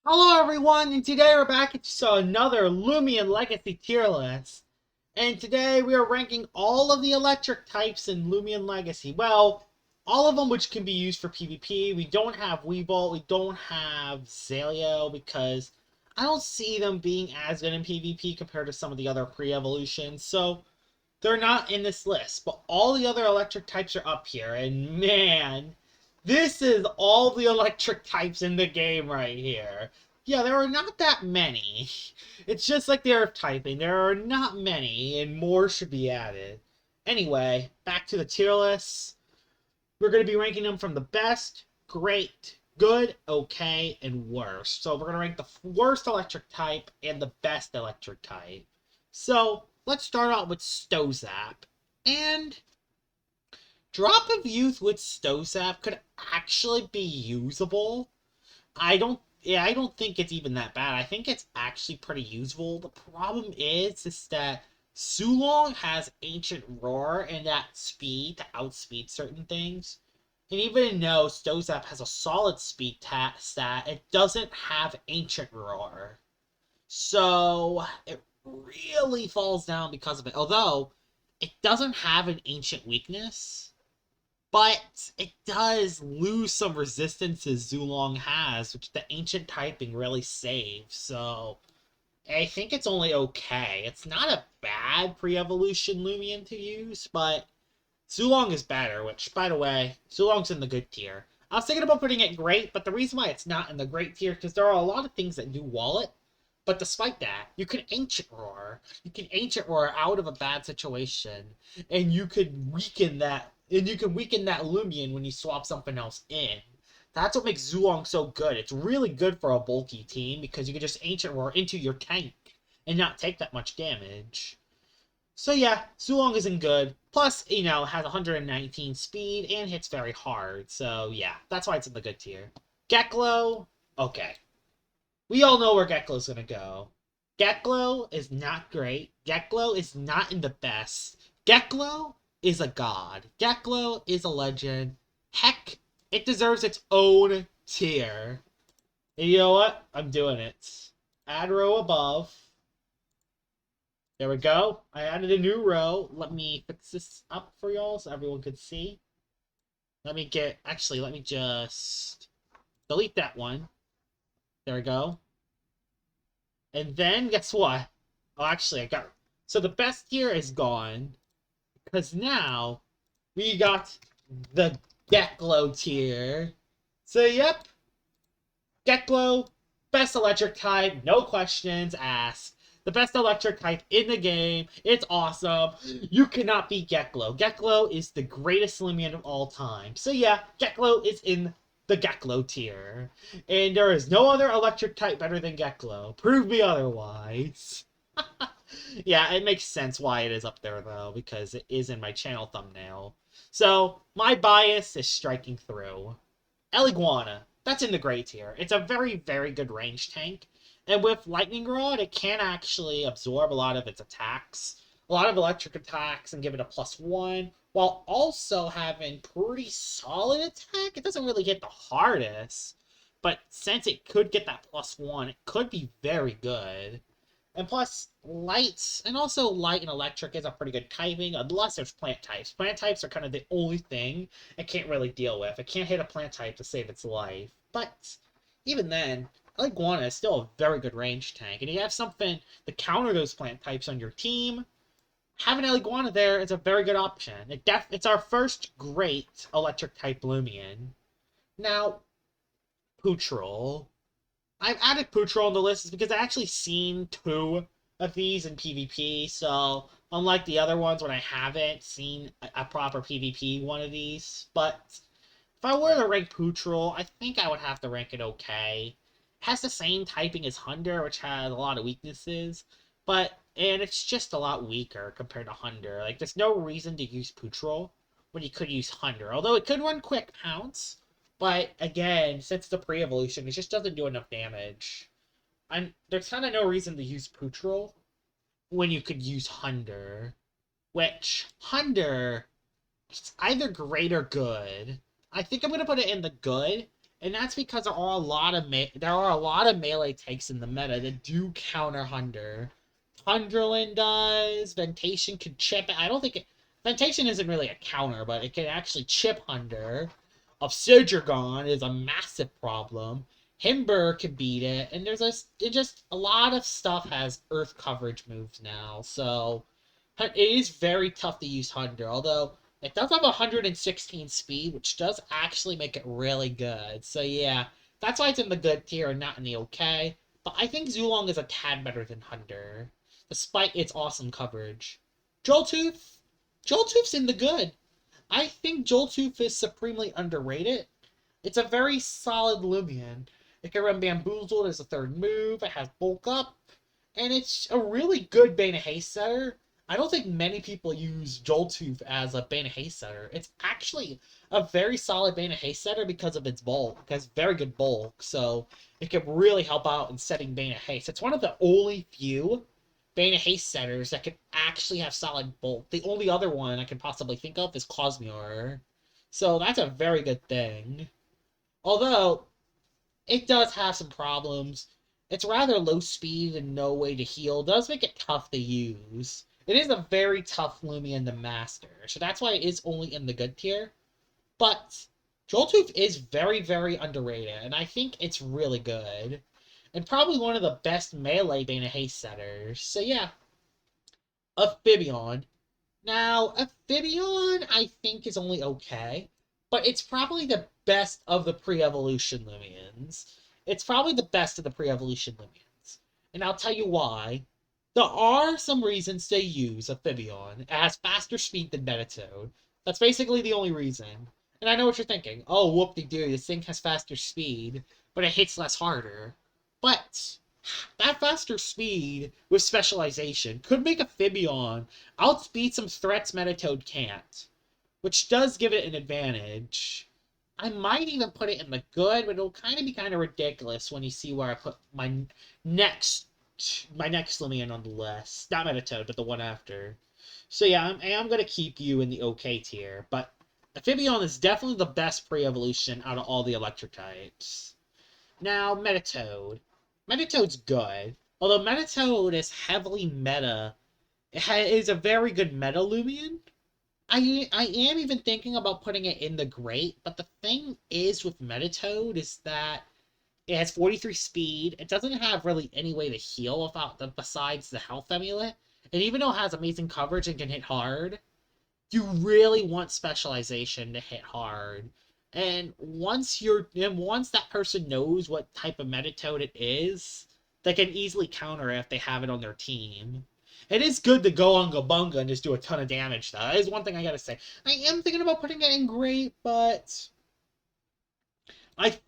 Hello everyone, and today we're back at another Loomian Legacy tier list. And today we are ranking all of the electric types in Loomian Legacy. Well, all of them which can be used for PvP. We don't have Weebolt, we don't have Zaleo because I don't see them being as good in PvP compared to some of the other pre-evolutions. So they're not in this list, but all the other electric types are up here. And man, this is all the electric types in the game right here. Yeah, there are not that many. It's just like the earth typing. There are not many, and more should be added. Anyway, back to the tier list. We're going to be ranking them from the best, great, good, okay, and worst. So we're going to rank the worst electric type and the best electric type. So let's start out with Stozap. And Drop of Youth with Stozap could actually be usable. I don't think it's even that bad. I think it's actually pretty usable. The problem is that Zulong has Ancient Roar and that speed to outspeed certain things. And even though Stozap has a solid speed stat, it doesn't have Ancient Roar. So it really falls down because of it. Although it doesn't have an ancient weakness, but it does lose some resistances Zulong has, which the ancient typing really saves. So I think it's only okay. It's not a bad pre-evolution Loomian to use, but Zulong is better, which, by the way, Zulong's in the good tier. I was thinking about putting it great, but the reason why it's not in the great tier is because there are a lot of things that do wall it. But despite that, you can Ancient Roar. You can Ancient Roar out of a bad situation, and you could weaken that. And you can weaken that Loomian when you swap something else in. That's what makes Zulong so good. It's really good for a bulky team because you can just Ancient Roar into your tank and not take that much damage. So yeah, Zulong isn't good. Plus, has 119 speed and hits very hard. So yeah, that's why it's in the good tier. Gekko, okay. We all know where Gekko's gonna go. Gekko is not great. Gekko is not in the best. Gekko is a god. Gekko is a legend. Heck, it deserves its own tier. And you know what? I'm doing it. Add row above. There we go. I added a new row. Let me fix this up for y'all so everyone can see. Let me just delete that one. There we go. And then, guess what? Oh, actually, so the best tier is gone. Because now, we got the Gekko tier. So, yep. Gekko, best electric type, no questions asked. The best electric type in the game. It's awesome. You cannot beat Gekko. Gekko is the greatest Loomian of all time. So yeah, Gekko is in the Gekko tier. And there is no other electric type better than Gekko. Prove me otherwise. Yeah, it makes sense why it is up there, though, because it is in my channel thumbnail. So, my bias is striking through. Iguana. That's in the gray tier. It's a very, very good range tank. And with Lightning Rod, it can actually absorb a lot of its attacks. A lot of electric attacks and give it a +1. While also having pretty solid attack. It doesn't really hit the hardest. But since it could get that +1, it could be very good. And plus, lights, and also light and electric is a pretty good typing, unless there's plant types. Plant types are kind of the only thing it can't really deal with. It can't hit a plant type to save its life. But even then, Iguana is still a very good range tank. And you have something to counter those plant types on your team. Having Iguana there is a very good option. It's our first great electric type Loomian. Now, Putrol. I've added Putrol on the list because I've actually seen 2 of these in PvP, so unlike the other ones when I haven't seen a proper PvP one of these, but if I were to rank Putrol, I think I would have to rank it okay. It has the same typing as Hunder, which has a lot of weaknesses, and it's just a lot weaker compared to Hunder. Like, there's no reason to use Putrol when you could use Hunder, although it could run quick pounce. But, again, since the pre-evolution, it just doesn't do enough damage. There's kind of no reason to use Putrol when you could use Hunder. Which, Hunder, it's either great or good. I think I'm going to put it in the good, And that's because there are a lot of melee takes in the meta that do counter Hunder. Thunderland does. Ventation can chip it. I don't think it. Ventation isn't really a counter, but it can actually chip Hunder. Obsidian is a massive problem. Himber can beat it, and just a lot of stuff has earth coverage moves now, so it is very tough to use Hunder. Although it does have 116 speed, which does actually make it really good. So yeah, that's why it's in the good tier and not in the okay. But I think Zulong is a tad better than Hunder, despite its awesome coverage. Joltooth, Joltooth's in the good. I think Joltooth is supremely underrated. It's a very solid Loomian. It can run Bamboozled as a third move, it has Bulk Up, and it's a really good Bane of Haste setter. I don't think many people use Joltooth as a Bane of Haste setter. It's actually a very solid Bane of Haste setter because of its bulk. It has very good bulk, so it can really help out in setting Bane of Haste. It's one of the only few Bane of Haste setters that can actually have solid bulk. The only other one I can possibly think of is Cosmere. So that's a very good thing. Although, it does have some problems. It's rather low speed and no way to heal. It does make it tough to use. It is a very tough Loomian to master, so that's why it is only in the good tier. But Joltooth is very, very underrated, and I think it's really good. And probably one of the best melee Bane of Haste setters. So yeah. Amphibion. Now, Amphibion, I think, is only okay. But it's probably the best of the pre-evolution Loomians. It's probably the best of the pre-evolution Loomians. And I'll tell you why. There are some reasons to use Amphibion. It has faster speed than Metatode. That's basically the only reason. And I know what you're thinking. Oh, whoop-de-doo, this thing has faster speed, but it hits less harder. But that faster speed with specialization could make Amphibion outspeed some threats Metatode can't, which does give it an advantage. I might even put it in the good, but it'll kind of ridiculous when you see where I put next my next Loomian on the list. Not Metatode, but the one after. So yeah, I am going to keep you in the okay tier, but Amphibion is definitely the best pre-evolution out of all the electric types. Now, Metatode. Metatode's good, although Metatode is heavily meta. It is a very good meta Loomian. I am even thinking about putting it in the great, but the thing is with Metatode is that it has 43 speed. It doesn't have really any way to heal besides the health amulet. And even though it has amazing coverage and can hit hard, you really want specialization to hit hard. And once that person knows what type of Metatode it is, they can easily counter it if they have it on their team. It is good to go on Gabunga and just do a ton of damage, though. That is one thing I gotta say. I am thinking about putting it in great, but I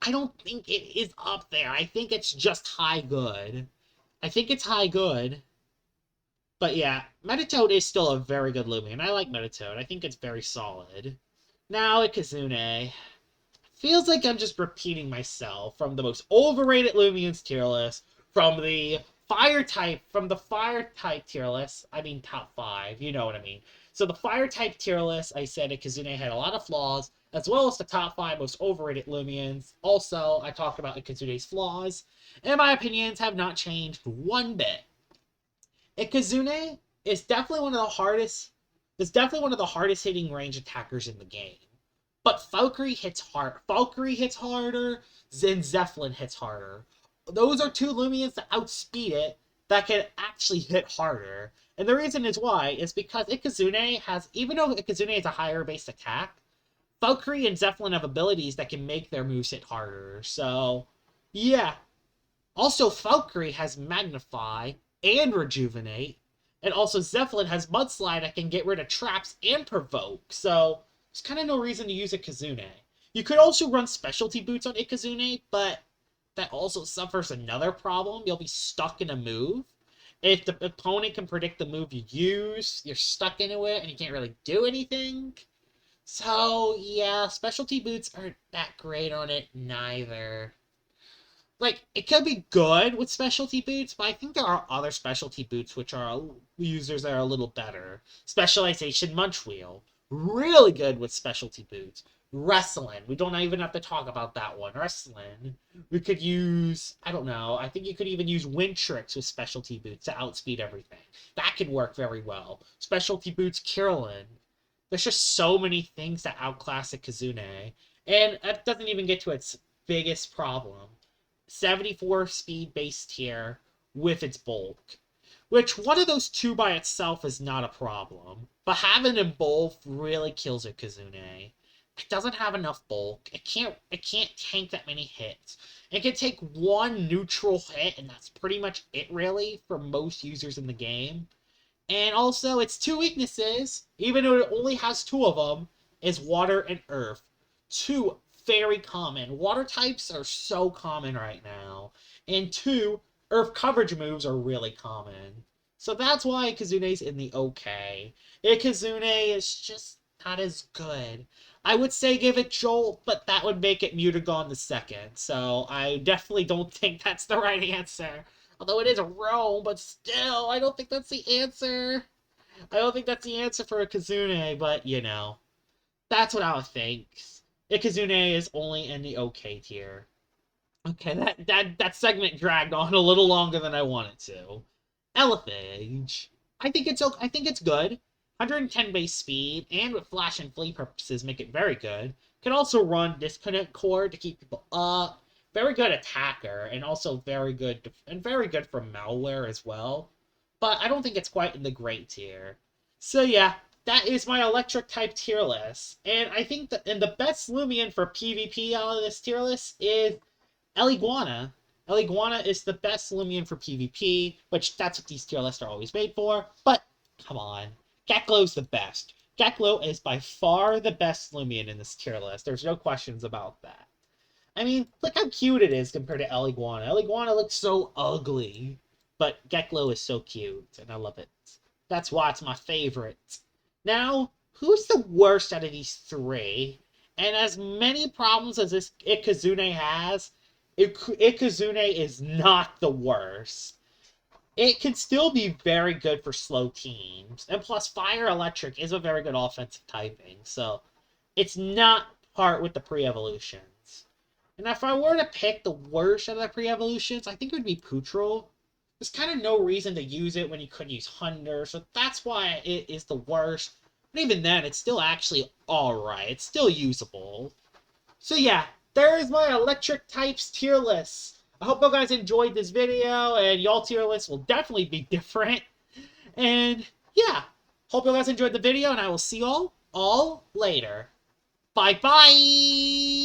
don't think it is up there. I think it's just high good. I think it's high good. But yeah, Metatode is still a very good Loomian. I like Metatode. I think it's very solid. Now, Ikazune. Feels like I'm just repeating myself from the most overrated Loomians tier list, from the fire type tier list. I mean top 5, you know what I mean. So the fire type tier list, I said Ikazune had a lot of flaws, as well as the top 5 most overrated Loomians. Also, I talked about Ikazune's flaws, and my opinions have not changed one bit. Ikazune is definitely one of the hardest hitting range attackers in the game. But Valkyrie hits harder, then Zeppelin hits harder. Those are two Loomians that outspeed it that can actually hit harder. And the reason is why is because even though Ikazune has a higher base attack, Valkyrie and Zeppelin have abilities that can make their moves hit harder. So, yeah. Also, Valkyrie has Magnify and Rejuvenate. And also, Zeppelin has Mudslide that can get rid of traps and provoke. So, there's kind of no reason to use Ikazune. You could also run Specialty Boots on Ikazune, but that also suffers another problem. You'll be stuck in a move. If the opponent can predict the move you use, you're stuck into it and you can't really do anything. So, yeah, Specialty Boots aren't that great on it neither. Like, it could be good with Specialty Boots, but I think there are other Specialty Boots which are users that are a little better. Specialization Munch Wheel. Really good with Specialty Boots. Wrestling. We don't even have to talk about that one. Wrestling. We could use, I don't know, I think you could even use wind tricks with specialty boots to outspeed everything. That could work very well. Specialty boots, Kirillin. There's just so many things that outclass Ikazune. And that doesn't even get to its biggest problem. 74 speed base tier with its bulk. Which, one of those two by itself is not a problem. But having them both really kills Ikazune. It doesn't have enough bulk. It can't tank that many hits. It can take one neutral hit, and that's pretty much it, really, for most users in the game. And also, its two weaknesses, even though it only has two of them, is water and earth. Two, very common. Water types are so common right now. And two, earth coverage moves are really common. So that's why Ikazune's in the okay. Ikazune is just not as good. I would say give it Jolt, but that would make it Mutagon the second. So I definitely don't think that's the right answer. Although it is a Rome, but still, I don't think that's the answer. I don't think that's the answer for Ikazune, but, you know. That's what I would think. Ikazune is only in the okay tier. Okay, that segment dragged on a little longer than I wanted to. Elephage. I think it's good. 110 base speed, and with flash and flee purposes make it very good. Can also run Disconnect Cord to keep people up. Very good attacker, and also very good for malware as well. But I don't think it's quite in the great tier. So yeah, that is my electric type tier list. And I think the best Loomian for PvP out of this tier list is Iguana. Iguana is the best Loomian for PvP, which that's what these tier lists are always made for. But come on, Gekko's the best. Gekko is by far the best Loomian in this tier list. There's no questions about that. I mean, look how cute it is compared to Iguana. Iguana looks so ugly, but Gekko is so cute, and I love it. That's why it's my favorite. Now, who's the worst out of these three? And as many problems as this Ikazune has, Ikazune is not the worst. It can still be very good for slow teams. And plus, Fire Electric is a very good offensive typing, so it's not part with the pre-evolutions. And if I were to pick the worst out of the pre-evolutions, I think it would be Putrol. There's kind of no reason to use it when you couldn't use Hunder, so that's why it is the worst. But even then, it's still actually alright. It's still usable. So yeah, there's my electric types tier list. I hope you guys enjoyed this video, and y'all tier lists will definitely be different. And yeah, hope you guys enjoyed the video, and I will see y'all all later. Bye-bye!